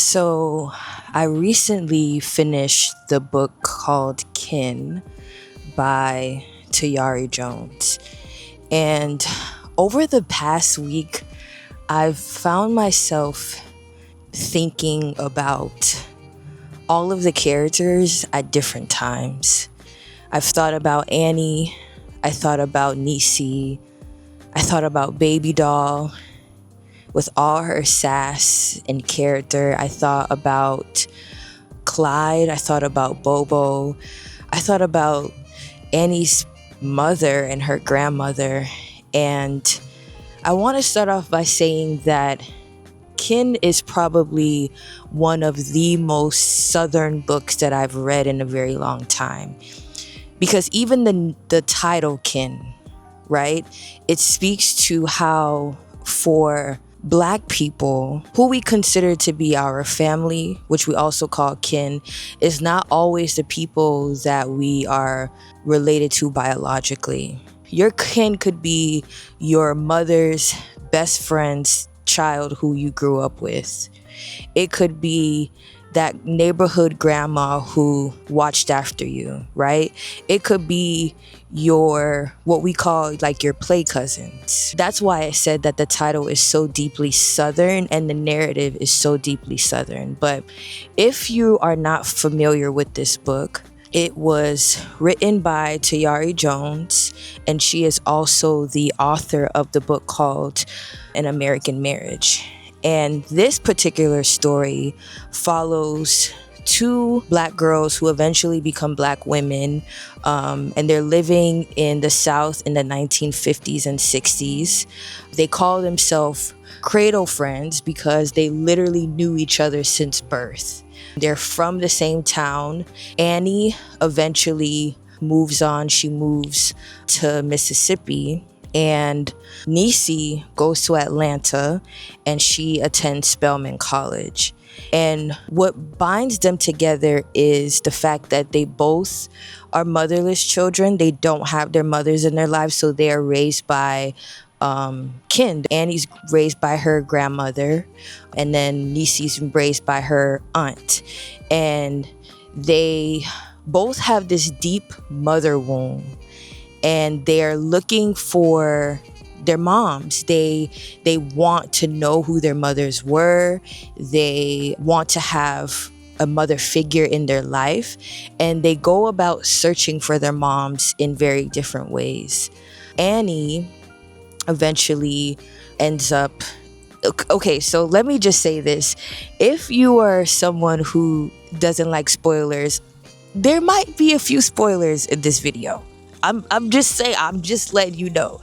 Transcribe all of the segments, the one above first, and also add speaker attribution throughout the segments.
Speaker 1: So, I recently finished the book called Kin by Tayari Jones. And over the past week, I've found myself thinking about all of the characters at different times. I've thought about Annie, I thought about Nisi, I thought about Baby Doll with all her sass and character. I thought about Clyde, I thought about Bobo, I thought about Annie's mother and her grandmother. And I want to start off by saying that Kin is probably one of the most Southern books that I've read in a very long time. Because even the title Kin, right? It speaks to how for Black people who we consider to be our family, which we also call kin, is not always the people that we are related to biologically. Your kin could be your mother's best friend's child who you grew up with. It could be that neighborhood grandma who watched after you, right? It could be your, what we call like your play cousins. That's why I said that the title is so deeply Southern and the narrative is so deeply Southern. But if you are not familiar with this book, it was written by Tayari Jones, and she is also the author of the book called An American Marriage. And this particular story follows two Black girls who eventually become Black women, and they're living in the South in the 1950s and 60s. They call themselves cradle friends because they literally knew each other since birth. They're from the same town. Annie eventually moves on. She moves to Mississippi. And Nisi goes to Atlanta and she attends Spelman College. And what binds them together is the fact that they both are motherless children. They don't have their mothers in their lives, so they are raised by kin. Annie's raised by her grandmother, and then Nisi's raised by her aunt. And they both have this deep mother wound, and they're looking for their moms. They want to know who their mothers were. They want to have a mother figure in their life, and they go about searching for their moms in very different ways. Annie eventually ends up, okay, so let me just say this. If you are someone who doesn't like spoilers, there might be a few spoilers in this video. I'm just saying, I'm just letting you know.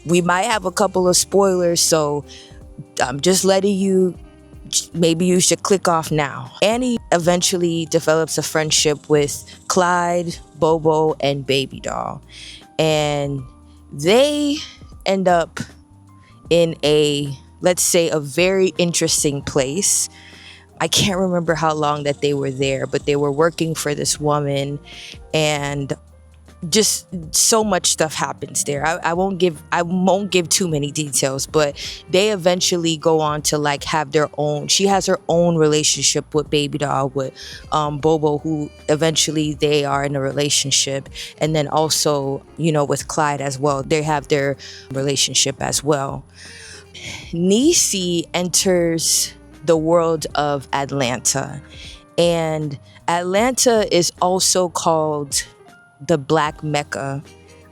Speaker 1: We might have a couple of spoilers, so I'm just letting you, maybe you should click off now. Annie eventually develops a friendship with Clyde, Bobo, and Baby Doll. And they end up in a, let's say, a very interesting place. I can't remember how long that they were there, but they were working for this woman, and just so much stuff happens there. I won't give too many details, but they eventually go on to like have their own. She has her own relationship with Baby Doll, with Bobo, who eventually they are in a relationship, and then also with Clyde as well. They have their relationship as well. Nisi enters the world of Atlanta, and Atlanta is also called the Black Mecca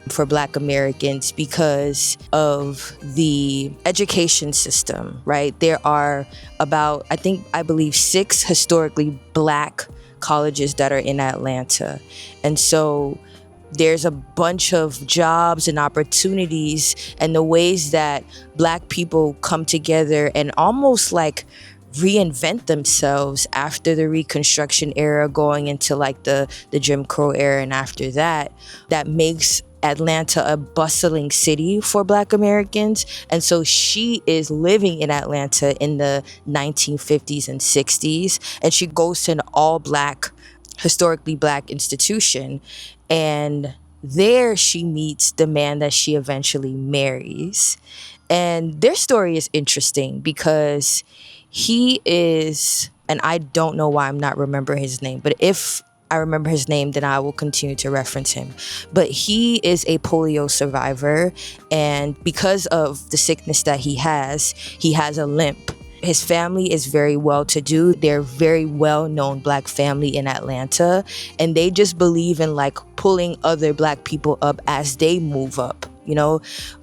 Speaker 1: for Black Americans because of the education system, right? There are about, I believe 6 historically Black colleges that are in Atlanta. And so there's a bunch of jobs and opportunities, and the ways that Black people come together and almost like reinvent themselves after the Reconstruction era, going into like the Jim Crow era, and after that makes Atlanta a bustling city for Black Americans. And so she is living in Atlanta in the 1950s and 60s, and she goes to an all Black, historically Black institution, and there she meets the man that she eventually marries. And their story is interesting because he is and I don't know why I'm not remembering his name, but if I remember his name, then I will continue to reference him. But he is a polio survivor, and because of the sickness that he has a limp. His family is very well to do. They're a very well known Black family in Atlanta, and they just believe in like pulling other Black people up as they move up,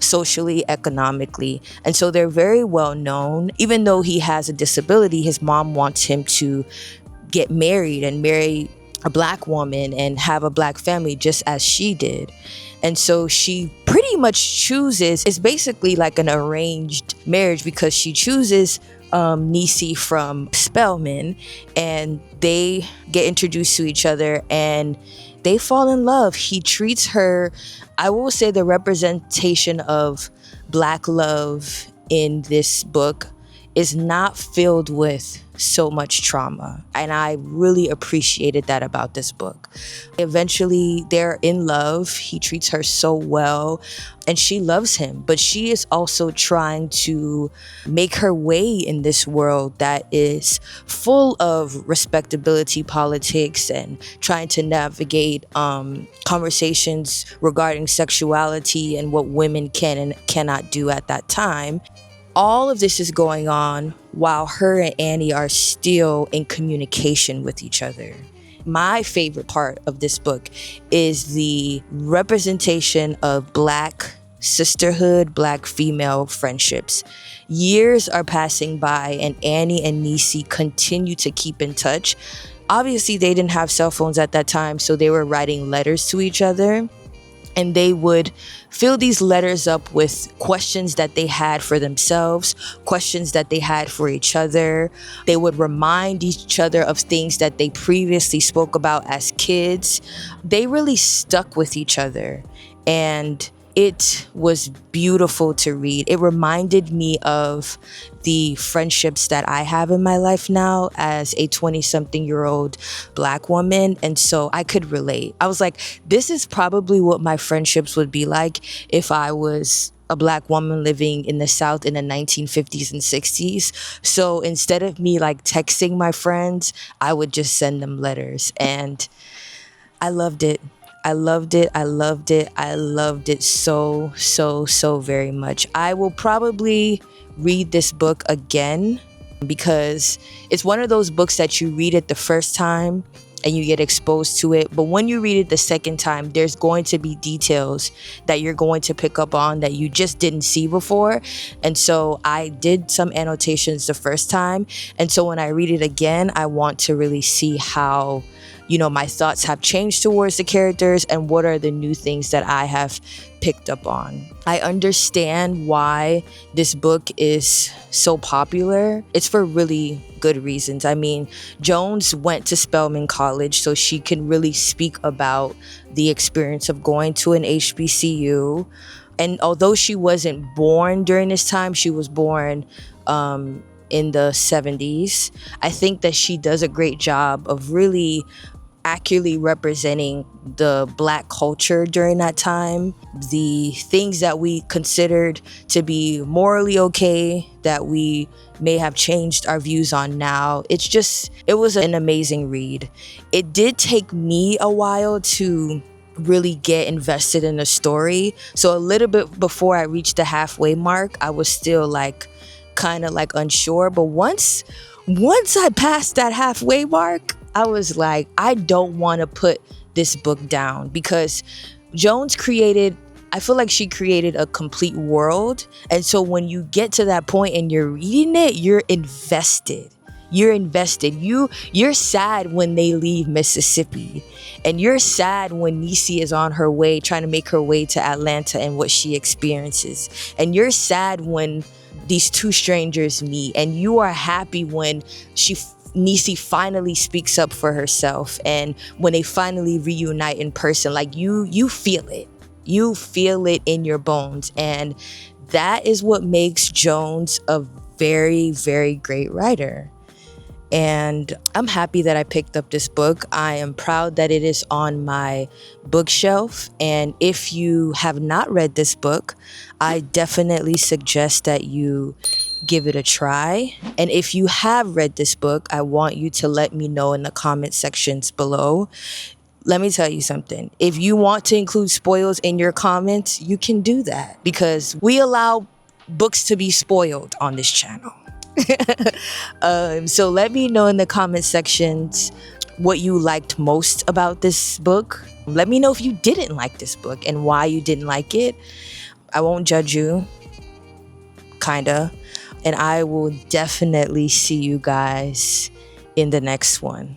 Speaker 1: socially, economically. And so they're very well known. Even though he has a disability, his mom wants him to get married and marry a Black woman and have a Black family just as she did. And so she pretty much chooses, it's basically like an arranged marriage because she chooses Niecy from Spelman, and they get introduced to each other and they fall in love. He treats her, I will say, the representation of Black love in this book is not filled with so much trauma. And I really appreciated that about this book. Eventually, they're in love. He treats her so well and she loves him. But she is also trying to make her way in this world that is full of respectability politics and trying to navigate conversations regarding sexuality and what women can and cannot do at that time. All of this is going on while her and Annie are still in communication with each other. My favorite part of this book is the representation of Black sisterhood, Black female friendships. Years are passing by and Annie and Niecy continue to keep in touch. Obviously, they didn't have cell phones at that time, so they were writing letters to each other. And they would fill these letters up with questions that they had for themselves, questions that they had for each other. They would remind each other of things that they previously spoke about as kids. They really stuck with each other. And it was beautiful to read. It reminded me of the friendships that I have in my life now as a 20-something-year-old Black woman. And so I could relate. I was like, this is probably what my friendships would be like if I was a Black woman living in the South in the 1950s and 60s. So instead of me like texting my friends, I would just send them letters. And I loved it. I loved it. I loved it. I loved it so, so, so very much. I will probably read this book again because it's one of those books that you read it the first time and you get exposed to it. But when you read it the second time, there's going to be details that you're going to pick up on that you just didn't see before. And so I did some annotations the first time. And so when I read it again, I want to really see how my thoughts have changed towards the characters and what are the new things that I have picked up on. I understand why this book is so popular. It's for really good reasons. I mean, Jones went to Spelman College, so she can really speak about the experience of going to an HBCU. And although she wasn't born during this time, she was born in the 70s. I think that she does a great job of really accurately representing the Black culture during that time, the things that we considered to be morally okay that we may have changed our views on now. It was an amazing read. It did take me a while to really get invested in the story. So a little bit before I reached the halfway mark, I was still kind of unsure. But once I passed that halfway mark, I was like, I don't want to put this book down because Jones I feel like she created a complete world. And so when you get to that point and you're reading it, you're invested. You're sad when they leave Mississippi. And you're sad when Niecy is on her way, trying to make her way to Atlanta and what she experiences. And you're sad when these two strangers meet. And you are happy when Niecy finally speaks up for herself, and when they finally reunite in person, you feel it. You feel it in your bones, and that is what makes Jones a very, very great writer. And I'm happy that I picked up this book. I am proud that it is on my bookshelf. And if you have not read this book, I definitely suggest that you give it a try. And if you have read this book, I want you to let me know in the comment sections below. Let me tell you something. If you want to include spoils in your comments, you can do that because we allow books to be spoiled on this channel. So let me know in the comment sections what you liked most about this book. Let me know if you didn't like this book and why you didn't like it. I won't judge you, kinda. And I will definitely see you guys in the next one.